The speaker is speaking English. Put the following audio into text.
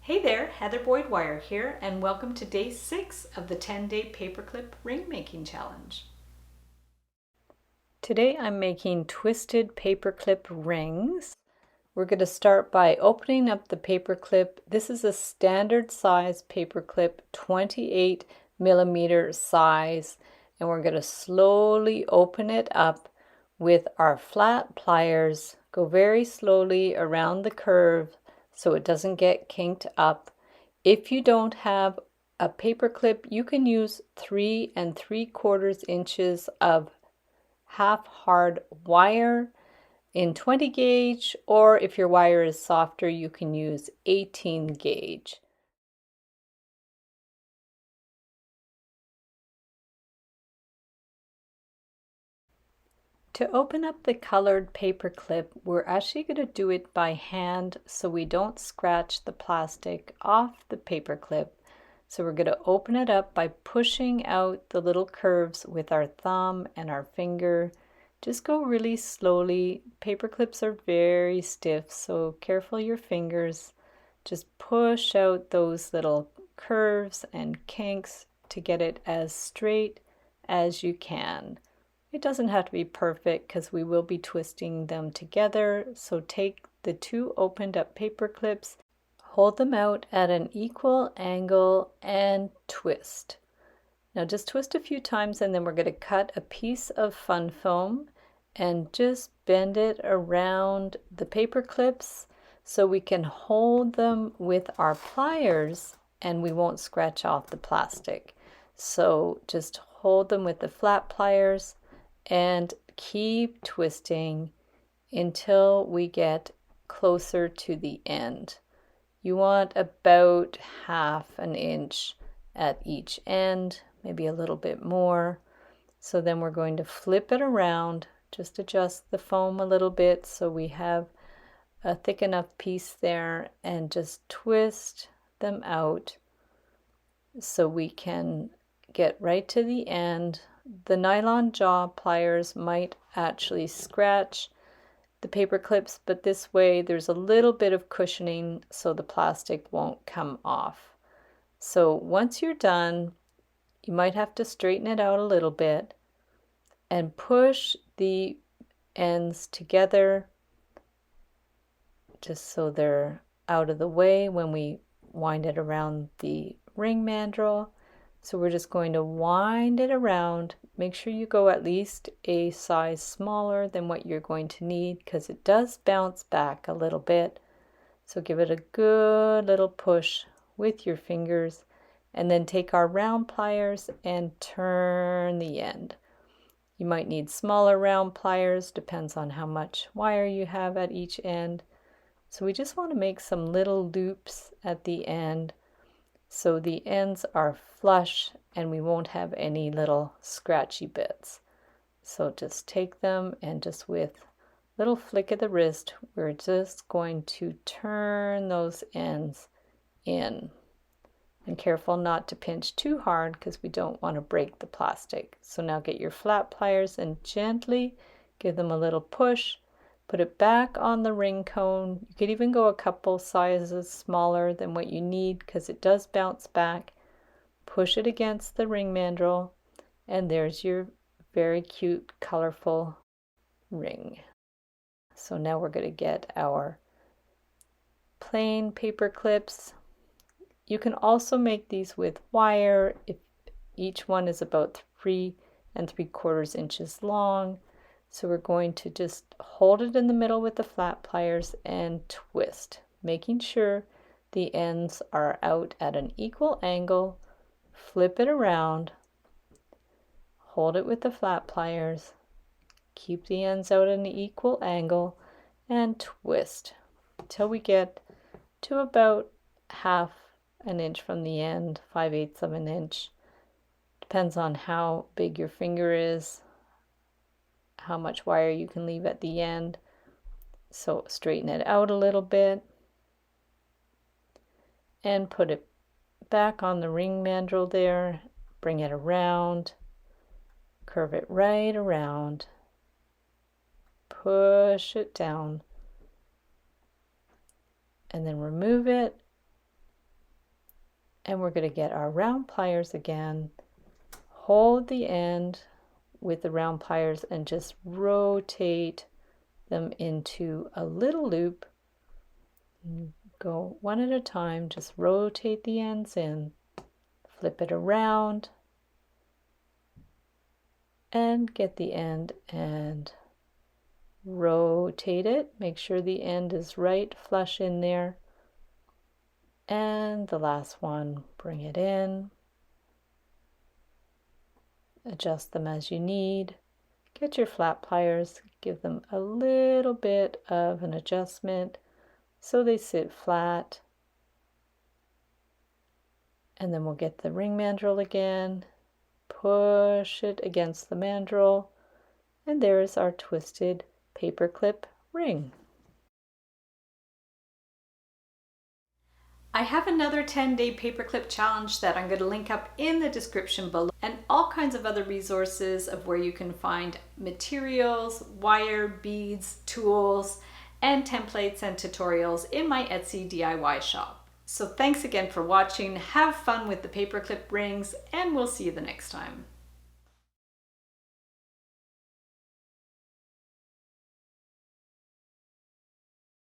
Hey there, Heather Boyd Wire here, and welcome to day 6 of the 10-day paperclip ring making challenge. Today I'm making twisted paperclip rings. We're going to start by opening up the paperclip. This is a standard size paperclip, 28 millimeter size, and we're going to slowly open it up with our flat pliers. Go very slowly around the curve so it doesn't get kinked up. If you don't have a paperclip, you can use 3 3/4 inches of half hard wire in 20 gauge, or if your wire is softer, you can use 18 gauge. To open up the colored paper clip, we're actually going to do it by hand so we don't scratch the plastic off the paper clip. So we're going to open it up by pushing out the little curves with our thumb and our finger. Just go really slowly. Paper clips are very stiff, so careful your fingers. Just push out those little curves and kinks to get it as straight as you can. It doesn't have to be perfect because we will be twisting them together. So take the 2 opened up paper clips, hold them out at an equal angle and twist. Now just twist a few times and then we're going to cut a piece of fun foam and just bend it around the paper clips so we can hold them with our pliers and we won't scratch off the plastic. So just hold them with the flat pliers and keep twisting until we get closer to the end. You want about half an inch at each end, maybe a little bit more. So then we're going to flip it around, just adjust the foam a little bit so we have a thick enough piece there, and just twist them out so we can get right to the end. The nylon jaw pliers might actually scratch the paper clips, but this way there's a little bit of cushioning so the plastic won't come off. So once you're done, you might have to straighten it out a little bit and push the ends together just so they're out of the way when we wind it around the ring mandrel. So we're just going to wind it around. Make sure you go at least a size smaller than what you're going to need because it does bounce back a little bit. So give it a good little push with your fingers and then take our round pliers and turn the end. You might need smaller round pliers, depends on how much wire you have at each end. So we just want to make some little loops at the end so the ends are flush and we won't have any little scratchy bits. So just take them and just with a little flick of the wrist, we're just going to turn those ends in. And careful not to pinch too hard because we don't want to break the plastic. So now get your flat pliers and gently give them a little push. Put it back on the ring cone. You could even go a couple sizes smaller than what you need because it does bounce back. Push it against the ring mandrel and there's your very cute, colorful ring. So now we're going to get our plain paper clips. You can also make these with wire if each one is about 3 3/4 inches long. So we're going to just hold it in the middle with the flat pliers and twist, making sure the ends are out at an equal angle. Flip it around, hold it with the flat pliers, keep the ends out at an equal angle, and twist until we get to about half an inch from the end, 5/8 of an inch. Depends on how big your finger is, how much wire you can leave at the end. So straighten it out a little bit and put it back on the ring mandrel there. Bring it around, curve it right around, push it down, and then remove it And we're going to get our round pliers again, hold the end with the round pliers and just rotate them into a little loop. Go one at a time, just rotate the ends in, flip it around, and get the end and rotate it. Make sure the end is right flush in there. And the last one, bring it in, adjust them as you need. Get your flat pliers, give them a little bit of an adjustment so they sit flat. And then we'll get the ring mandrel again, push it against the mandrel, and there's our twisted paperclip ring. I have another 10-day paperclip challenge that I'm going to link up in the description below, and all kinds of other resources of where you can find materials, wire, beads, tools, and templates and tutorials in my Etsy DIY shop. So thanks again for watching. Have fun with the paperclip rings, and we'll see you the next time.